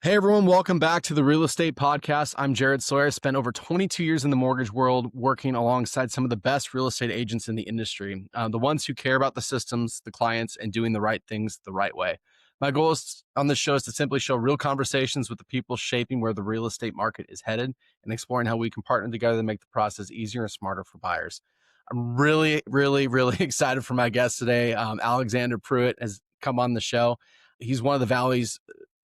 Hey everyone, welcome back to the Real Estate Podcast. I'm Jared Sawyer. I spent over 22 years in the mortgage world working alongside some of the best real estate agents in the industry, the ones who care about the systems, the clients, and doing the right things the right way. My goal on this show is to simply show real conversations with the people shaping where the real estate market is headed and exploring how we can partner together to make the process easier and smarter for buyers. I'm really excited for my guest today. Alexander Prewitt has come on the show. He's one of the Valley's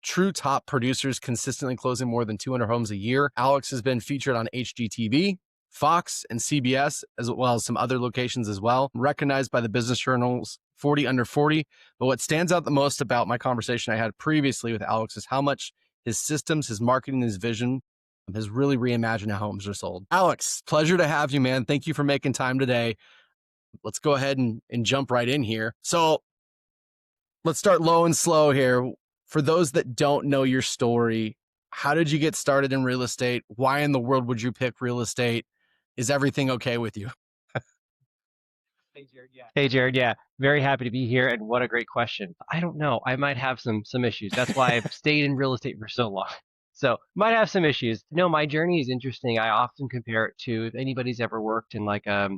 true top producers, consistently closing more than 200 homes a year. Alex has been featured on HGTV, Fox, and CBS, as well as some other locations as well, recognized by the business journals 40 Under 40. But what stands out the most about my conversation I had previously with Alex is how much his systems, his marketing, his vision has really reimagined how homes are sold. Alex, pleasure to have you, man. Thank you for making time today. Let's go ahead and jump right in here. So let's start low and slow here. For those that don't know your story, how did you get started in real estate? Why in the world would you pick real estate? Is everything okay with you? Hey, Jared. Yeah, very happy to be here. And what a great question. I don't know. I might have some issues. That's why I've stayed in real estate for so long. So might have some issues. No, my journey is interesting. I often compare it to if anybody's ever worked in like a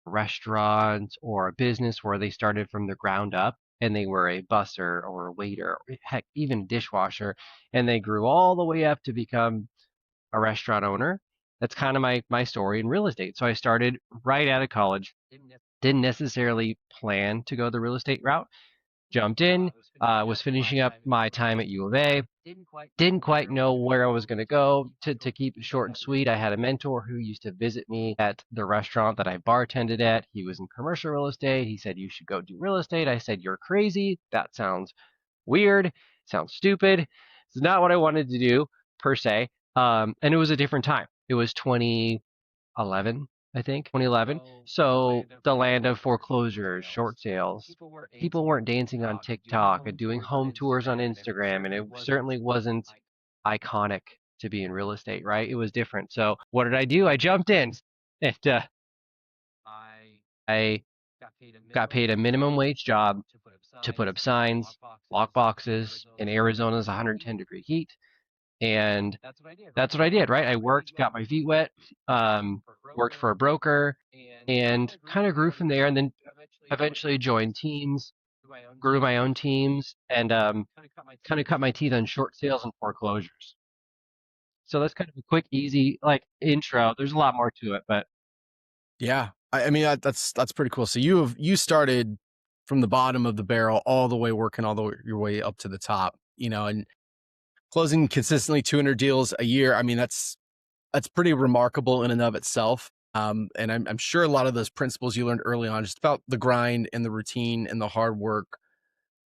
restaurant or a business where they started from the ground up and they were a busser or a waiter, or heck, even a dishwasher, and they grew all the way up to become a restaurant owner. That's kind of my story in real estate. So I started right out of college. Didn't necessarily plan to go the real estate route. Jumped in, was finishing up my time at U of A. Didn't quite know where I was going to go. To keep it short and sweet, I had a mentor who used to visit me at the restaurant that I bartended at. He was in commercial real estate. He said, "You should go do real estate." I said, "You're crazy. That sounds weird. Sounds stupid. It's not what I wanted to do per se." And it was a different time. It was 2011, I think, 2011. So the land of foreclosures, short sales. People weren't dancing on TikTok and doing home tours on Instagram, and it certainly wasn't iconic to be in real estate, right? It was different. So what did I do? I jumped in, and I got paid a minimum wage job to put up signs, lock boxes in Arizona's 110-degree heat. And that's what I did, right? I worked, got my feet wet, worked for a broker, and kind of grew from there. And then eventually joined teams, grew my own teams, and kind of cut my teeth on short sales and foreclosures. So that's kind of a quick, easy like intro. There's a lot more to it, but Yeah, I mean that's pretty cool. So you started from the bottom of the barrel all the way working your way up to the top, and closing consistently 200 deals a year. I mean that's pretty remarkable in and of itself. And I'm sure a lot of those principles you learned early on, just about the grind and the routine and the hard work,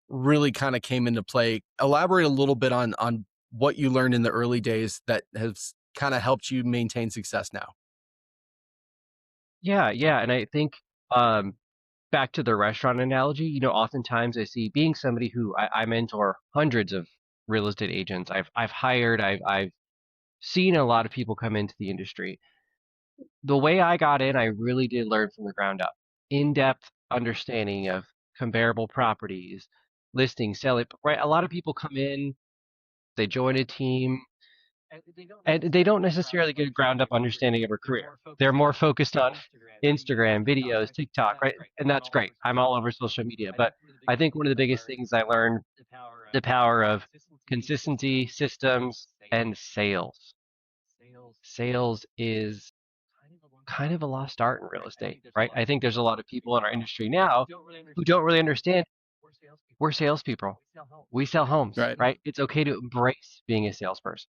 really kind of came into play. Elaborate a little bit on what you learned in the early days that has kind of helped you maintain success now. yeah. And I think um, back to the restaurant analogy, oftentimes I see being somebody who I mentor hundreds of real estate agents. I've hired, I've seen a lot of people come into the industry. The way I got in, I really did learn from the ground up. In-depth understanding of comparable properties, listing, selling, right? A lot of people come in, they join a team, and they don't necessarily get a ground up understanding of a career. They're more focused on Instagram, videos, TikTok, right? And that's great. I'm all over social media, but I think one of the biggest things I learned the power of consistency, systems, and sales. Sales is kind of a lost art in real estate, right? I think there's a lot of people in our industry now who don't really understand we're salespeople. We sell homes, Right. right? It's okay to embrace being a salesperson.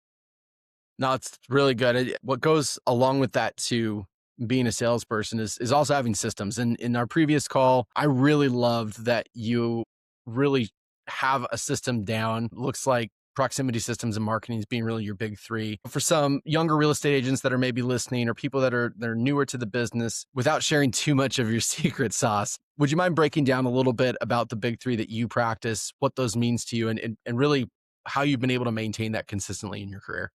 No, it's really good. What goes along with that too, being a salesperson is also having systems. And in our previous call, I really loved that you really have a system down. Looks like proximity systems and marketing is being really your big three. For some younger real estate agents that are maybe listening, or people that are newer to the business, without sharing too much of your secret sauce, would you mind breaking down a little bit about the big three that you practice, what those means to you, and really how you've been able to maintain that consistently in your career?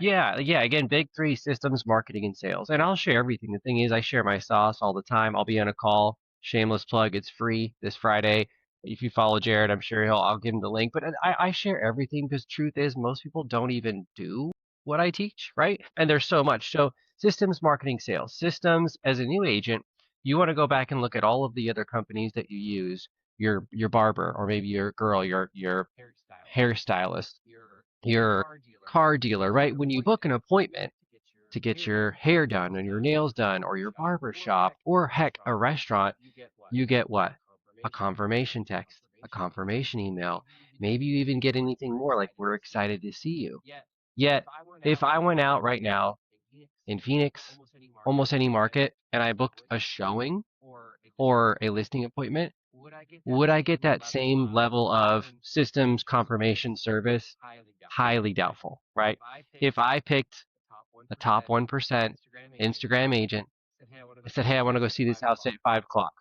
Yeah. Again, big three: systems, marketing, and sales. And I'll share everything. The thing is, I share my sauce all the time. I'll be on a call. Shameless plug. It's free this Friday. If you follow Jared, I'm sure I'll give him the link. But I share everything because truth is most people don't even do what I teach, right? And there's so much. So systems, marketing, sales, systems as a new agent, you want to go back and look at all of the other companies that you use, your barber, or maybe your girl, your hairstylist, your car dealer, right? When you book an appointment to get your hair done and your nails done, or your barber shop, or heck, a restaurant, you get what? A confirmation text, a confirmation email. Maybe you even get anything more like, we're excited to see you. Yet, if I went out right now in Phoenix, almost any market, and I booked a showing or a listing appointment, would I get that same level of systems confirmation service? Highly doubtful, right? If I picked a top 1% Instagram agent, I said, hey, I want to go see this house at 5 o'clock.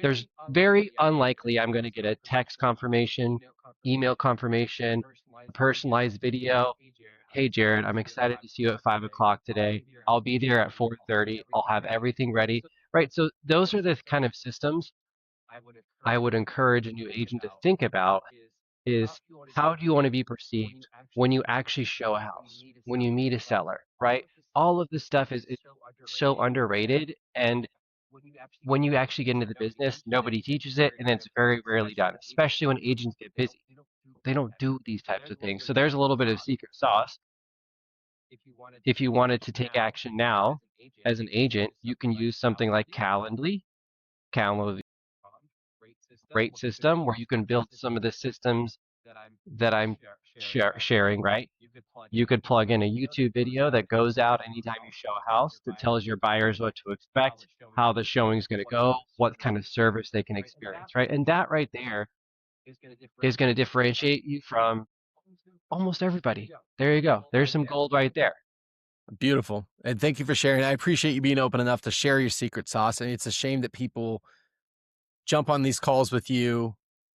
There's very unlikely I'm going to get a text confirmation, email confirmation, a personalized video. Hey, Jared, I'm excited to see you at 5 o'clock today. I'll be there at 4:30. I'll have everything ready. Right. So those are the kind of systems I would encourage a new agent to think about is how do you want to be perceived when you actually show a house, when you meet a seller, right? All of this stuff is so underrated. And when you actually get into the business, nobody teaches it, and it's very rarely done, especially when agents get busy. They don't do these types of things. So there's a little bit of secret sauce. If you wanted to take action now as an agent, you can use something like Calendly. Calendly rate system where you can build some of the systems that I'm sharing, right? You could plug in a YouTube video that goes out anytime you show a house that tells your buyers what to expect, how the showing is going to go, what kind of service they can experience, right? And that right there is going to differentiate you from almost everybody. There you go. There's some gold right there. Beautiful. And thank you for sharing. I appreciate you being open enough to share your secret sauce. And it's a shame that people jump on these calls with you,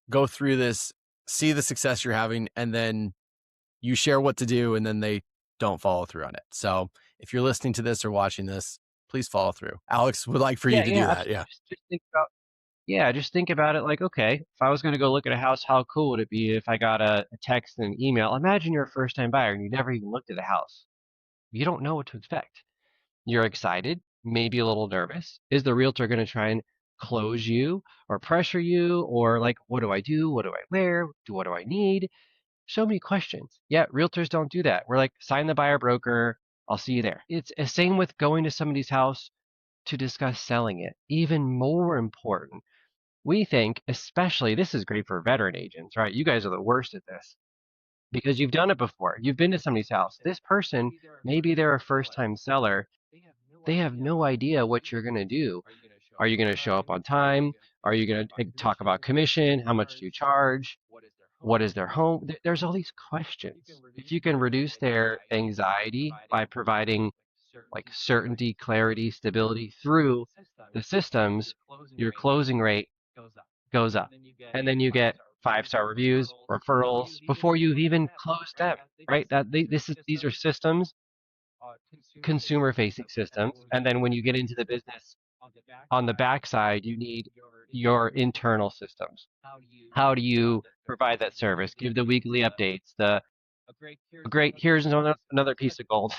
go through this, see the success you're having, and then you share what to do, and then they don't follow through on it. So if you're listening to this or watching this, please follow through. Alex would like for you Yeah, to do yeah, that. absolutely. Yeah. Just think about it like, okay, if I was going to go look at a house, how cool would it be if I got a text and an email? Imagine you're a first time buyer and you never even looked at a house. You don't know what to expect. You're excited, maybe a little nervous. Is the realtor going to try and close you or pressure you? Or like, what do I do? What do I wear? What do I need? So many questions. Yeah, realtors don't do that. We're like, sign the buyer broker. I'll see you there. It's the same with going to somebody's house to discuss selling it. Even more important, we think, especially this is great for veteran agents, right? You guys are the worst at this because you've done it before. You've been to somebody's house. This person, maybe they're a first time seller. They have no idea what you're going to do. Are you going to show up on time? Are you going to talk about commission? How much do you charge? What is their home? There's all these questions. If you can reduce their anxiety by providing like certainty, clarity, stability through the systems, your closing rate goes up. And then you get 5-star reviews, referrals before you've even closed them, right? These are systems, consumer facing systems. And then when you get into the business on the backside, you need your internal systems. How do you provide that service? Give the weekly updates, the great, here's another piece of gold.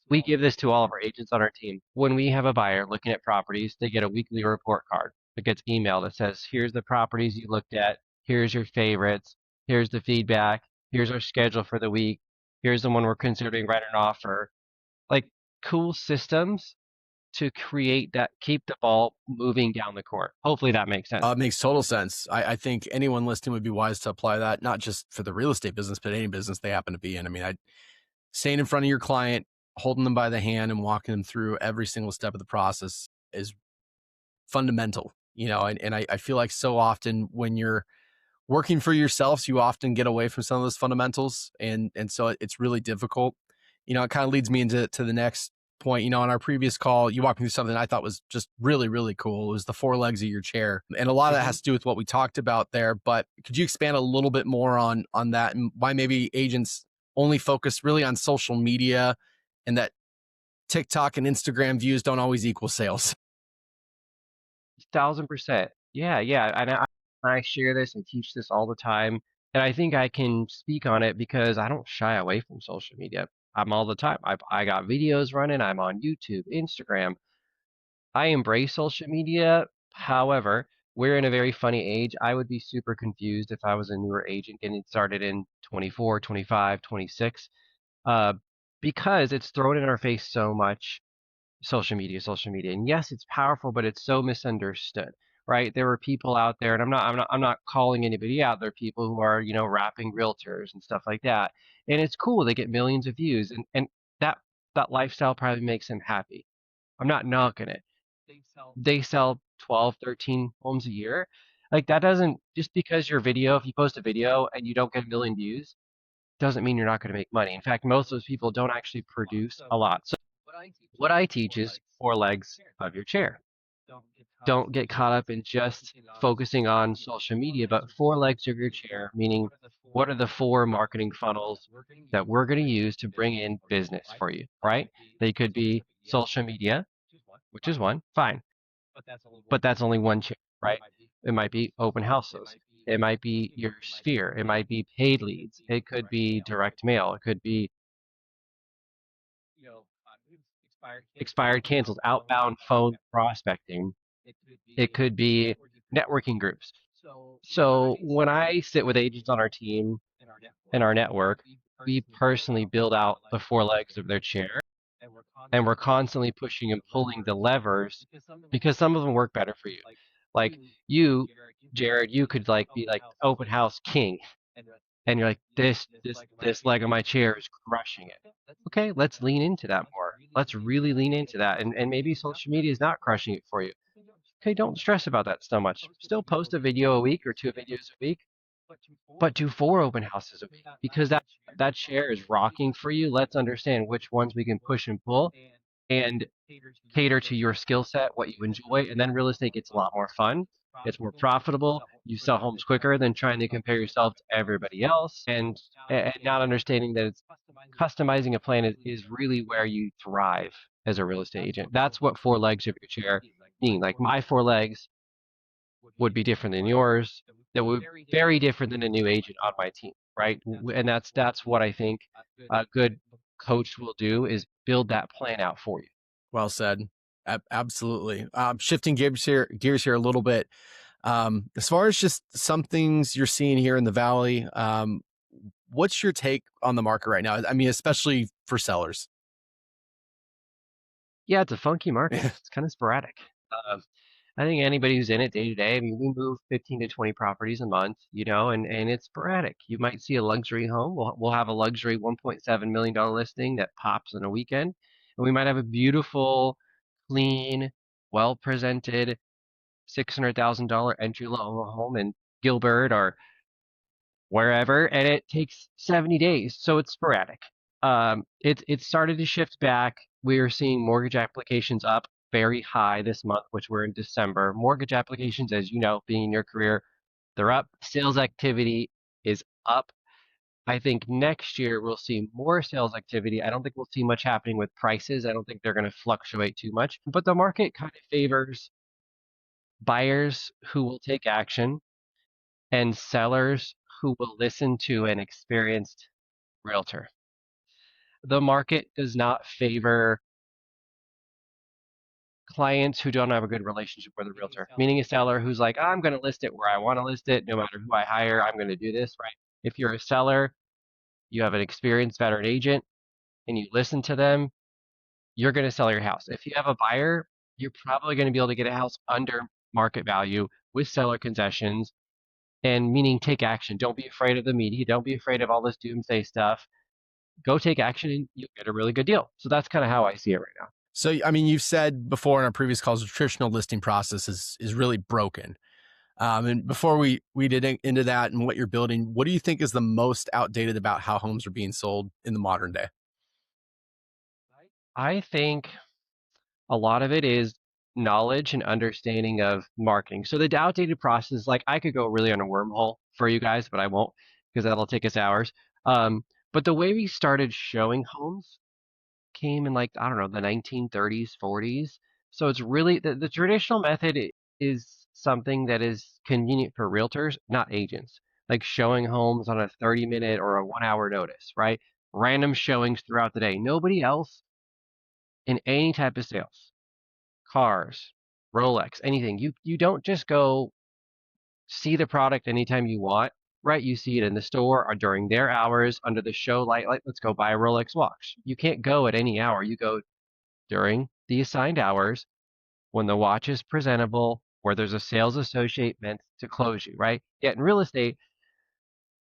We give this to all of our agents on our team. When we have a buyer looking at properties, they get a weekly report card that gets emailed that says, here's the properties you looked at, here's your favorites, here's the feedback, here's our schedule for the week, here's the one we're considering writing an offer. Like cool systems to create that, keep the ball moving down the court. Hopefully that makes sense. It makes total sense. I think anyone listening would be wise to apply that, not just for the real estate business, but any business they happen to be in. I mean, staying in front of your client, holding them by the hand and walking them through every single step of the process is fundamental, and I feel like so often when you're working for yourself, you often get away from some of those fundamentals. And so it's really difficult. It kind of leads me into the next point. On our previous call, you walked me through something I thought was just really, really cool. It was the 4 legs of your chair. And a lot of that has to do with what we talked about there. But could you expand a little bit more on that and why maybe agents only focus really on social media and that TikTok and Instagram views don't always equal sales? 1000%. Yeah, yeah. And I share this and teach this all the time. And I think I can speak on it because I don't shy away from social media. I'm all the time. I got videos running. I'm on YouTube, Instagram. I embrace social media. However, we're in a very funny age. I would be super confused if I was a newer agent getting started in 24, 25, 26, uh, because it's thrown in our face so much. Social media, social media. And yes, it's powerful, but it's so misunderstood, right? There are people out there, and I'm not calling anybody out. There are people who are, rapping realtors and stuff like that. And it's cool. They get millions of views and that that lifestyle probably makes them happy. I'm not knocking it. They sell 12, 13 homes a year. Like that doesn't just because your video, if you post a video and you don't get a million views, doesn't mean you're not going to make money. In fact, most of those people don't actually produce a lot. So what I teach is four legs of your chair. Don't get caught up in just focusing on social media, but four legs of your chair, meaning what are the four marketing funnels that we're going to use to bring in business for you, right? They could be social media, which is one, fine, but that's only one chair, right? It might be open houses. It might be your sphere. It might be paid leads. It could be direct mail. It could be expired cancels, outbound phone prospecting. It could be networking groups. So when I sit with agents on our team and our network, we personally build out the four legs of their chair and we're constantly pushing and pulling the levers because some of them work better for you. Like you, Jared, you could like be like open house king and you're like this leg of my chair is crushing it. Okay, let's lean into that more. Let's really lean into that. And maybe social media is not crushing it for you. Okay, don't stress about that so much. Still post a video a week or two videos a week, but do four open houses a week because that share is rocking for you. Let's understand which ones we can push and pull and cater to your skill set, what you enjoy, and then real estate gets a lot more fun. It's more profitable. You sell homes quicker than trying to compare yourself to everybody else, and not understanding that it's customizing a plan is really where you thrive as a real estate agent. That's what four legs of your chair mean. Like my four legs would be different than yours. That would be very different than a new agent on my team, right? And that's what I think a good coach will do is build that plan out for you. Well said. Absolutely. Shifting gears here a little bit. As far as just some things you're seeing here in the Valley, what's your take on the market right now? I mean, especially for sellers. Yeah, it's a funky market. It's kind of sporadic. Um, I think anybody who's in it day to day, I mean, we move 15 to 20 properties a month, and it's sporadic. You might see a luxury home. We'll have a luxury $1.7 million listing that pops in a weekend. And we might have a beautiful, clean, well presented $600,000 entry level home in Gilbert or wherever, and it takes 70 days. So it's sporadic. It started to shift back. We are seeing mortgage applications up very high this month, which we're in December. Mortgage applications, as you know, being in your career, they're up. Sales activity is up. I think next year we'll see more sales activity. I don't think we'll see much happening with prices. I don't think they're going to fluctuate too much, but the market kind of favors buyers who will take action and sellers who will listen to an experienced realtor. The market does not favor clients who don't have a good relationship with a realtor, meaning a seller who's like, I'm going to list it where I want to list it, no matter who I hire, I'm going to do this, right? If you're a seller, you have an experienced veteran agent, and you listen to them, you're going to sell your house. If you have a buyer, you're probably going to be able to get a house under market value with seller concessions, and meaning take action. Don't be afraid of the media. Don't be afraid of all this doomsday stuff. Go take action and you'll get a really good deal. So that's kind of how I see it right now. So, I mean, you've said before in our previous calls, the traditional listing process is really broken. And before we did into that and what you're building, what do you think is the most outdated about how homes are being sold in the modern day? I think a lot of it is knowledge and understanding of marketing. So the outdated process, like I could go really on a wormhole for you guys, but I won't because that'll take us hours. But the way we started showing homes came in like, I don't know, the 1930s, 40s. So it's really the traditional method is something that is convenient for realtors, not agents, like showing homes on a 30-minute or a 1 hour notice, right? Random showings throughout the day. Nobody else in any type of sales, cars, Rolex, anything. You don't just go see the product anytime you want, right? You see it in the store or during their hours under the show light. Like, let's go buy a Rolex watch. You can't go at any hour. You go during the assigned hours when the watch is presentable, where there's a sales associate meant to close you, right? Yet in real estate,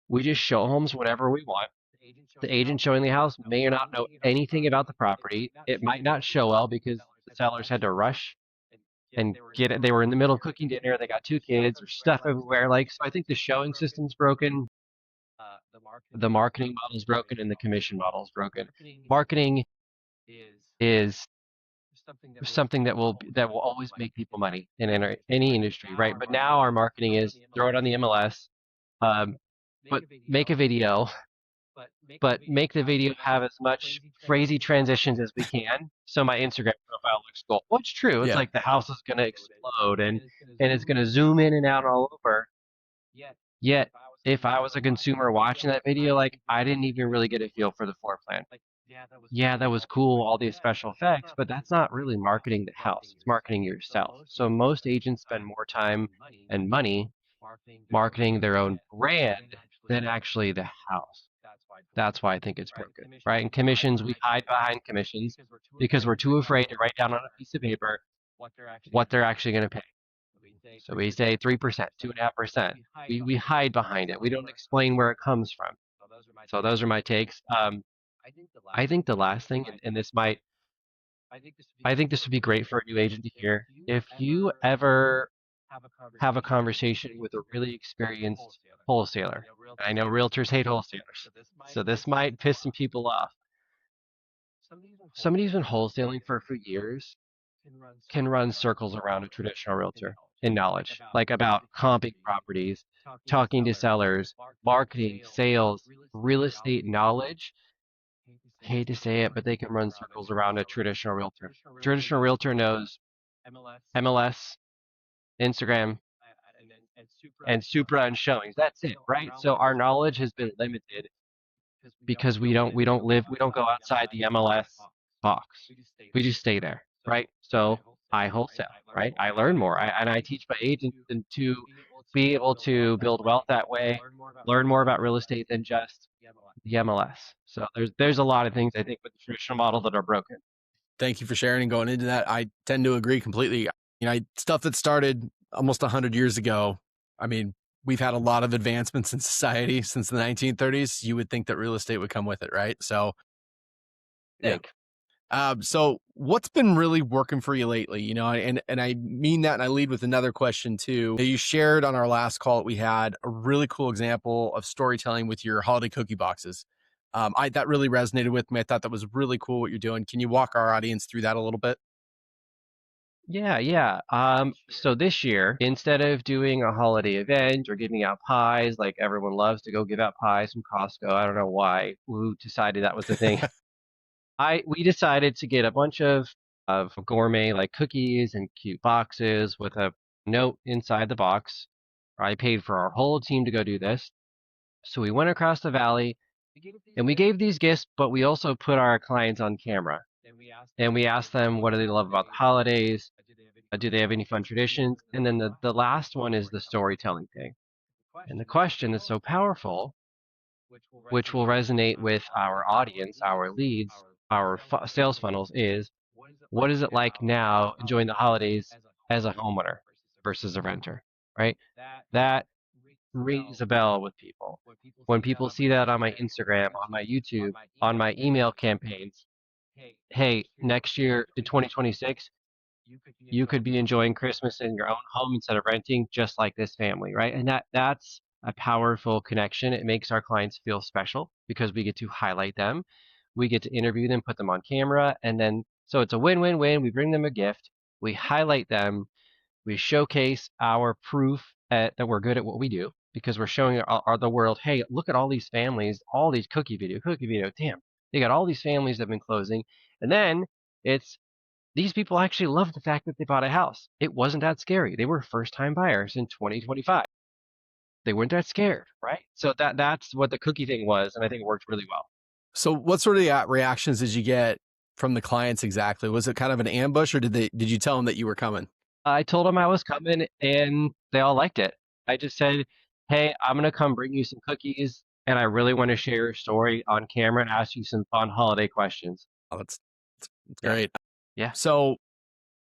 we just show homes whatever we want. The agent showing the house may or not know anything about the property. It might not show well because the sellers had to rush and get it. They were in the middle of cooking dinner. They got two kids. There's stuff everywhere. Like, so I think the showing system's broken. The marketing model's broken and the commission model's broken. Marketing is something that will always make people money in any industry, right? But now our marketing is throw it on the MLS, um, but make a video, but make the video have as much crazy transitions as we can, so my Instagram profile looks cool. Well, it's true. It's Yeah. like the house is gonna explode and it's gonna zoom in and out all over. Yet, if I was a consumer watching that video, like I didn't even really get a feel for the floor plan. Yeah, that was cool, all these special effects, but that's not really marketing the house. It's marketing yourself. So most agents spend more time and money marketing their own brand than actually the house. That's why I think it's broken, right? And commissions, we hide behind commissions because we're too afraid to write down on a piece of paper what they're actually going to pay. So we say 3%, 2.5%. We hide behind it. We don't explain where it comes from. So those are my takes. I think the last thing, and I think this would be great for a new agent to hear. If you ever have a conversation with a really experienced wholesaler, I know realtors hate wholesalers, so this might piss some people off. Somebody who's been wholesaling for a few years can run circles around a traditional realtor in knowledge, like about comping properties, talking to sellers, marketing, sales, real estate knowledge. I hate to say it, but they can run circles around a traditional realtor. Traditional realtor knows MLS, Instagram, and Supra and showings. That's it, right? So our knowledge has been limited because we don't go outside the MLS box. We just stay there, right? So I wholesale, right? I learn more, and I teach my agents to be able to build wealth that way, learn more about real estate than just the MLS. So there's a lot of things I think with the traditional model that are broken. Thank you for sharing and going into that. I tend to agree completely. Stuff that started almost 100 years ago. I mean, we've had a lot of advancements in society since the 1930s. You would think that real estate would come with it, right? So, yeah. So what's been really working for you lately? And I mean that, and I lead with another question too. You shared on our last call that we had a really cool example of storytelling with your holiday cookie boxes. That really resonated with me. I thought that was really cool what you're doing. Can you walk our audience through that a little bit? Yeah, yeah. So this year, instead of doing a holiday event or giving out pies, like everyone loves to go give out pies from Costco, I don't know why, who decided that was the thing. We decided to get a bunch of gourmet like cookies and cute boxes with a note inside the box. I paid for our whole team to go do this. So we went across the valley and we gave these gifts, but we also put our clients on camera. And we asked them, what do they love about the holidays? Do they have any fun traditions? And then the last one is the storytelling thing. And the question is so powerful, which will resonate with our audience, our leads, our sales funnels is what is it like now enjoying the holidays as a homeowner versus a renter, right? That rings a bell with people. When people see that on my Instagram, on my YouTube, on my email campaigns, hey, next year in 2026, you could be enjoying Christmas in your own home instead of renting, just like this family, right? And that's a powerful connection. It makes our clients feel special because we get to highlight them, we get to interview them, put them on camera, and then so it's a win-win-win. We bring them a gift, we highlight them, we showcase our proof that we're good at what we do because we're showing the world, hey, look at all these families, all these cookie video, damn, they got all these families that have been closing, and then it's These people actually loved the fact that they bought a house. It wasn't that scary. They were first time buyers in 2025. They weren't that scared, right? So that's what the cookie thing was, and I think it worked really well. So what sort of reactions did you get from the clients exactly? Was it kind of an ambush, or did you tell them that you were coming? I told them I was coming, and they all liked it. I just said, "Hey, I'm gonna come bring you some cookies, and I really want to share your story on camera and ask you some fun holiday questions." Oh, that's Yeah, great. yeah. So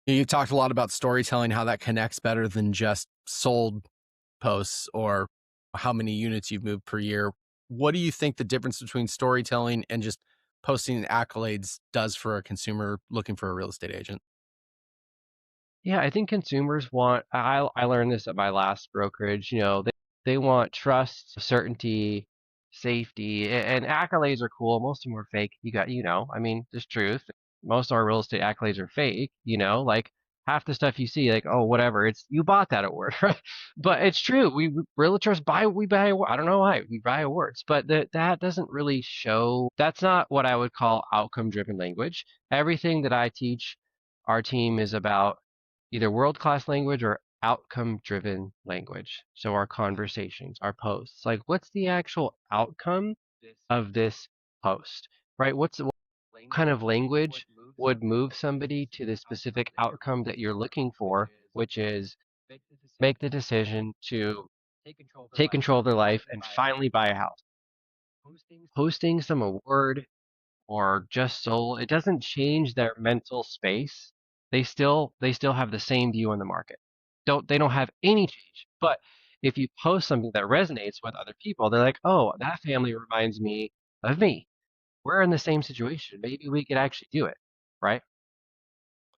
you talked a lot about storytelling, how that connects better than just sold posts or how many units you've moved per year. What do you think the difference between storytelling and just posting accolades does for a consumer looking for a real estate agent? Yeah, I think consumers want I learned this at my last brokerage, they want trust, certainty, safety, and accolades are cool. Most of them are fake. I mean, just truth. Most of our real estate accolades are fake, like half the stuff you see, like, oh, whatever, it's you bought that award, right? But it's true. Realtors buy I don't know why we buy awards, but that doesn't really show. That's not what I would call outcome driven language. Everything that I teach our team is about either world-class language or outcome-driven language. So our conversations, our posts, like what's the actual outcome of this post, right? What kind of language would move somebody to the specific outcome that you're looking for, which is make the decision to take control of their life and finally buy a house. Posting some award or just soul, it doesn't change their mental space. They still have the same view on the market. They don't have any change. But if you post something that resonates with other people, they're like, "Oh, that family reminds me of me. We're in the same situation. Maybe we could actually do it." Right?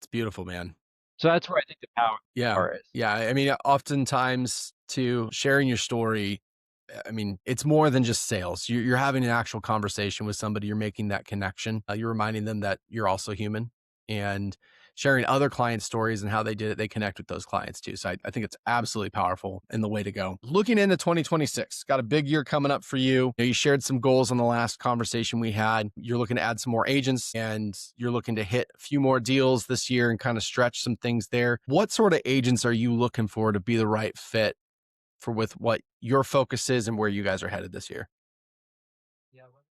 It's beautiful, man. So that's where I think the Yeah. power is. Yeah. I mean, oftentimes to sharing your story, I mean, it's more than just sales. You're having an actual conversation with somebody. You're making that connection. You're reminding them that you're also human and sharing other client stories and how they did it. They connect with those clients too. So I think it's absolutely powerful and the way to go. Looking into 2026, got a big year coming up for you. You shared some goals on the last conversation we had. You're looking to add some more agents and you're looking to hit a few more deals this year and kind of stretch some things there. What sort of agents are you looking for to be the right fit for with what your focus is and where you guys are headed this year?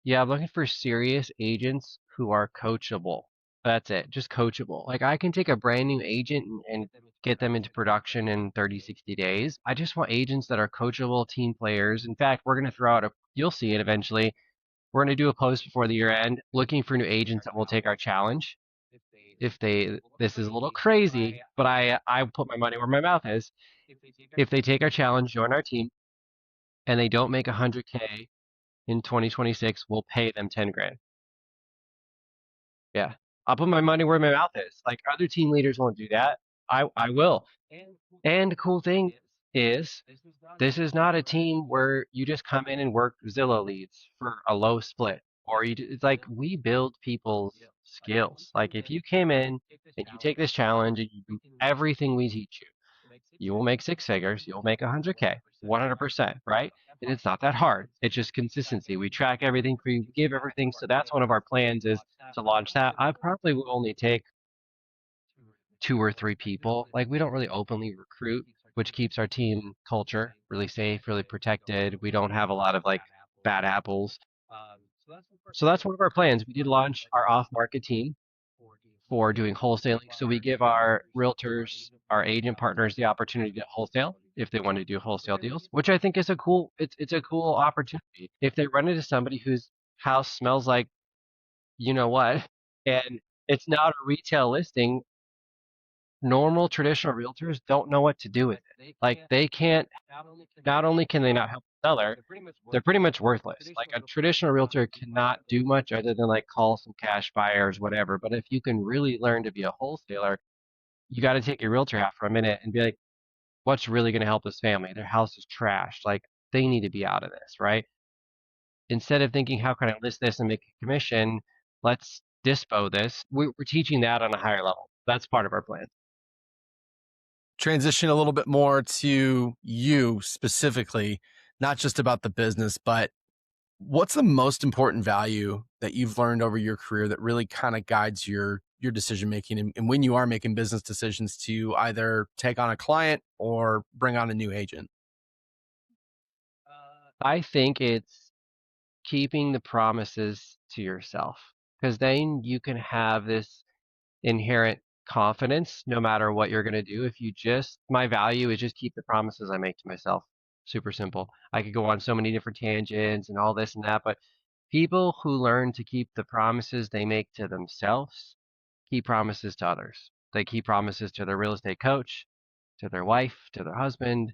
Yeah, I'm looking for serious agents who are coachable. That's it, just coachable. Like I can take a brand new agent and get them into production in 30, 60 days. I just want agents that are coachable team players. In fact, we're going to throw out you'll see it eventually. We're going to do a post before the year end looking for new agents that will take our challenge. This is a little crazy, but I put my money where my mouth is. If they take our challenge, join our team, and they don't make 100K in 2026, we'll pay them 10 grand. Yeah. I'll put my money where my mouth is. Like other team leaders won't do that. I will. And the cool thing is this is not a team where you just come in and work Zillow leads for a low split. It's like we build people's skills. Like if you came in and you take this challenge and you do everything we teach you, you will make six figures, you'll make 100K, 100%, right? And it's not that hard. It's just consistency. We track everything for you, we give everything. So that's one of our plans is to launch that. I probably will only take two or three people. Like we don't really openly recruit, which keeps our team culture really safe, really protected. We don't have a lot of like bad apples. So that's one of our plans. We did launch our off-market team for doing wholesaling. So we give our realtors, our agent partners the opportunity to wholesale if they want to do wholesale deals, which I think is it's a cool opportunity. If they run into somebody whose house smells like you know what, and it's not a retail listing, normal traditional realtors don't know what to do with it. Like they can't not only can they not help the seller, they're pretty much worthless. Like a traditional realtor cannot do much other than like call some cash buyers, whatever. But if you can really learn to be a wholesaler, you got to take your realtor hat for a minute and be like, what's really going to help this family? Their house is trashed. Like they need to be out of this, right? Instead of thinking, how can I list this and make a commission? Let's dispo this. We're teaching that on a higher level. That's part of our plan. Transition a little bit more to you specifically, not just about the business, but what's the most important value that you've learned over your career that really kind of guides your your decision making and when you are making business decisions to either take on a client or bring on a new agent? I think it's keeping the promises to yourself, because then you can have this inherent confidence no matter what you're going to do. If you just, my value is just keep the promises I make to myself. Super simple. I could go on so many different tangents and all this and that, but people who learn to keep the promises they make to themselves keep promises to others. They keep promises to their real estate coach, to their wife, to their husband,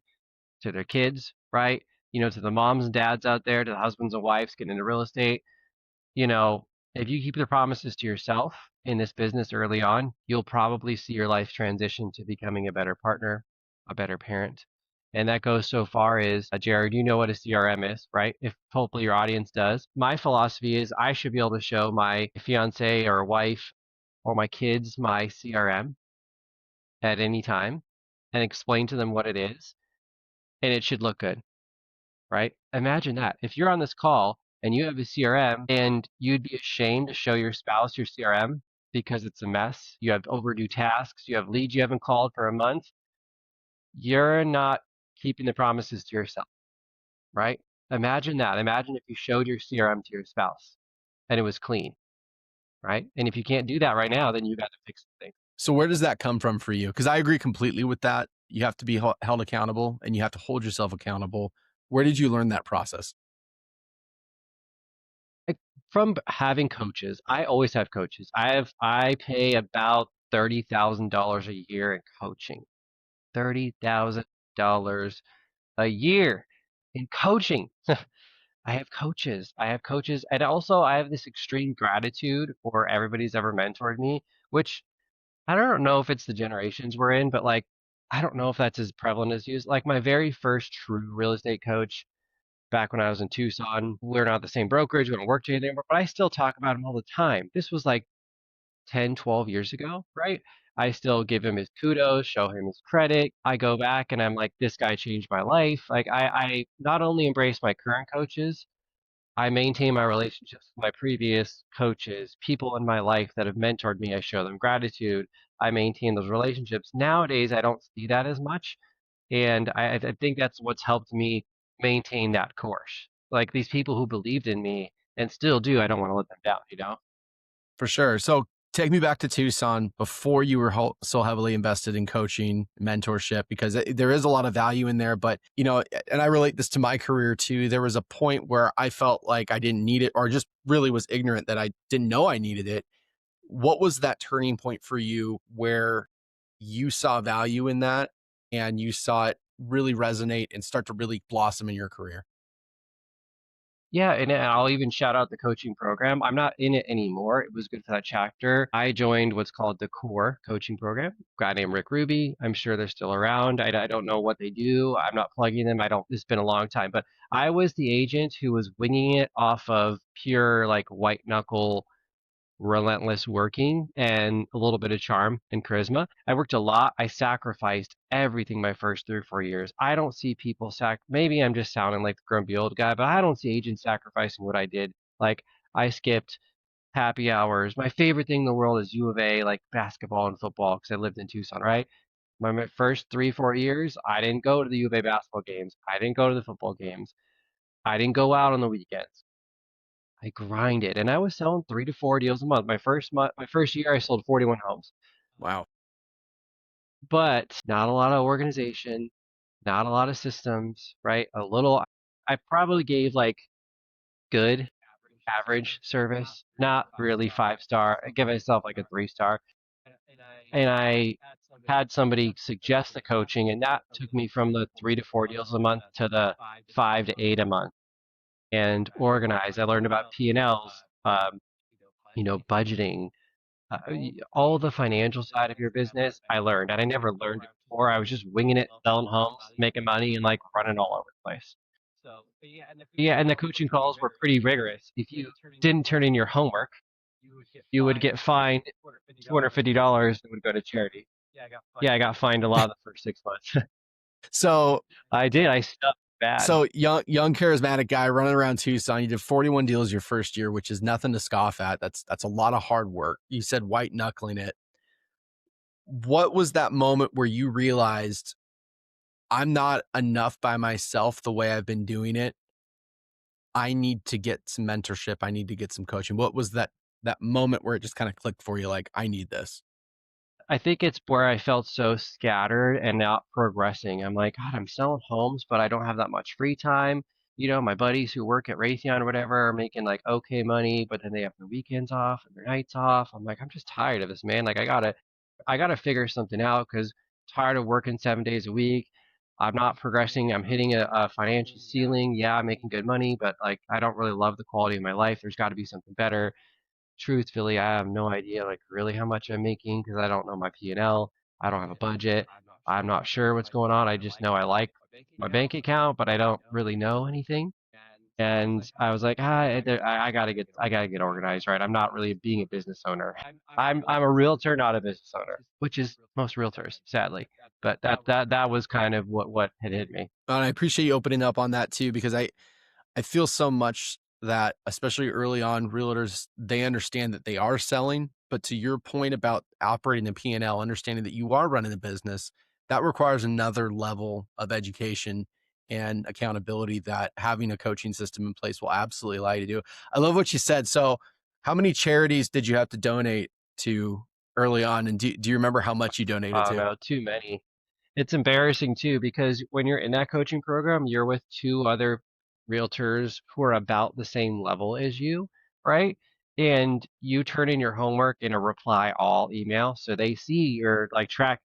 to their kids, right? To the moms and dads out there, to the husbands and wives getting into real estate. you know, if you keep the promises to yourself in this business early on, you'll probably see your life transition to becoming a better partner, a better parent. And that goes so far as, Jared, you know what a CRM is, right? If hopefully your audience does. My philosophy is I should be able to show my fiance or wife or my kids my CRM at any time and explain to them what it is, and it should look good, right? Imagine that. If you're on this call and you have a CRM and you'd be ashamed to show your spouse your CRM because it's a mess, you have overdue tasks, you have leads you haven't called for a month, you're not keeping the promises to yourself, right? Imagine that. Imagine if you showed your CRM to your spouse and it was clean, right? And if you can't do that right now, then you got to fix the thing. So where does that come from for you? Because I agree completely with that. You have to be held accountable and you have to hold yourself accountable. Where did you learn that process? Like, from having coaches, I always have coaches. I pay about $30,000 a year in coaching. $30,000 a year in coaching. I have coaches. I have coaches. And also, I have this extreme gratitude for everybody's ever mentored me, which I don't know if it's the generations we're in, but like, I don't know if that's as prevalent as used. Like, my very first true real estate coach back when I was in Tucson, we're not the same brokerage. We don't work together anymore, but I still talk about him all the time. This was like 10, 12 years ago, right? I still give him his kudos, show him his credit. I go back and I'm like, this guy changed my life. Like, I not only embrace my current coaches, I maintain my relationships with my previous coaches, people in my life that have mentored me. I show them gratitude. I maintain those relationships. Nowadays, I don't see that as much. And I think that's what's helped me maintain that course. Like, these people who believed in me and still do, I don't want to let them down. For sure. So take me back to Tucson before you were so heavily invested in coaching, mentorship, because there is a lot of value in there. But, and I relate this to my career too. There was a point where I felt like I didn't need it or just really was ignorant that I didn't know I needed it. What was that turning point for you where you saw value in that and you saw it really resonate and start to really blossom in your career? Yeah, and I'll even shout out the coaching program. I'm not in it anymore. It was good for that chapter. I joined what's called the core coaching program. A guy named Rick Ruby. I'm sure they're still around. I don't know what they do. I'm not plugging them. I don't. It's been a long time, but I was the agent who was winging it off of pure like white knuckle relentless working and a little bit of charm and charisma. I worked a lot. I sacrificed everything my first 3 or 4 years. I don't see people maybe I'm just sounding like the grumpy old guy, but I don't see agents sacrificing what I did. Like, I skipped happy hours. My favorite thing in the world is U of A, like basketball and football, because I lived in Tucson, right? My first 3, 4 years, I didn't go to the U of A basketball games. I didn't go to the football games. I didn't go out on the weekends. I grinded, and I was selling 3 to 4 deals a month. My first year, I sold 41 homes, Wow. but not a lot of organization, not a lot of systems, right? A little. I probably gave like good, average service, not really 5 star. I give myself like a 3 star, and I had somebody suggest the coaching, and that took me from the 3 to 4 deals a month to the 5 to 8 a month, and organize. I learned about P&Ls, budgeting, all the financial side of your business. I learned, and I never learned it before. I was just winging it, selling homes, making money, and like running all over the place. Yeah, and the coaching calls were pretty rigorous. If you didn't turn in your homework, you would get fined $250 and would go to charity. Yeah, I got fined a lot the first 6 months. So I did. I stuck. bad. So young charismatic guy running around Tucson. You did 41 deals your first year, which is nothing to scoff at. That's a lot of hard work. You said white knuckling it. What was that moment where you realized I'm not enough by myself the way I've been doing it? I need to get some mentorship. I need to get some coaching. What was that moment where it just kind of clicked for you? Like, I need this. I think it's where I felt so scattered and not progressing. I'm like, God, I'm selling homes, but I don't have that much free time. My buddies who work at Raytheon or whatever are making like okay money, but then they have their weekends off and their nights off. I'm like, I'm just tired of this, man. Like I gotta figure something out because tired of working 7 days a week. I'm not progressing. I'm hitting a financial ceiling. Yeah, I'm making good money, but like I don't really love the quality of my life. There's got to be something better. Truthfully, I have no idea, like, really how much I'm making because I don't know my P&L. I don't have a budget. I'm not sure what's going on. I just know I like my bank account, but I don't really know anything. And I was like, I gotta get organized, right? I'm not really being a business owner. I'm a realtor, not a business owner, which is most realtors, sadly. But that was kind of what had hit me. And I appreciate you opening up on that too, because I feel so much that, especially early on, realtors, they understand that they are selling. But to your point about operating the P&L, understanding that you are running a business, that requires another level of education and accountability that having a coaching system in place will absolutely allow you to do. I love what you said. So, how many charities did you have to donate to early on? And do you remember how much you donated Oh to? no, too many. It's embarrassing too because when you're in that coaching program, you're with two other realtors who are about the same level as you, right? And you turn in your homework in a reply all email, so they see your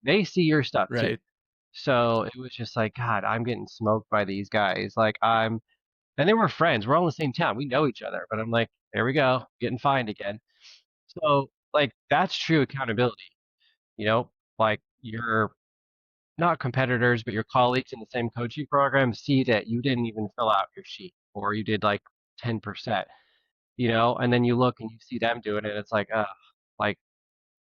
they see your stuff too. Right. So it was just like, God, I'm getting smoked by these guys. And they were friends. We're all in the same town. We know each other, but I'm like, there we go, getting fined again. So like that's true accountability, you know, like you're not competitors, but your colleagues in the same coaching program see that you didn't even fill out your sheet or you did like 10%, and then you look and you see them doing it. It's like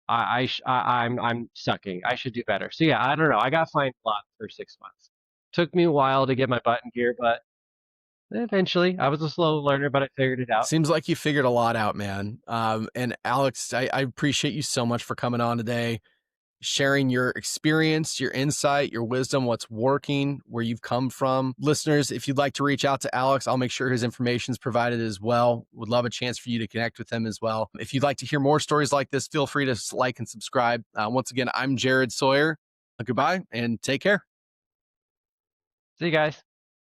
I'm sucking. I should do better. So yeah, I don't know. I got fined a lot for 6 months. Took me a while to get my butt in gear, but eventually I was a slow learner, but I figured it out. Seems like you figured a lot out, man. And Alex, I appreciate you so much for coming on today, sharing your experience, your insight, your wisdom, what's working, where you've come from. Listeners, if you'd like to reach out to Alex, I'll make sure his information is provided as well. Would love a chance for you to connect with him as well. If you'd like to hear more stories like this, feel free to like and subscribe. Once again, I'm Jared Sawyer. Goodbye and take care. See you guys.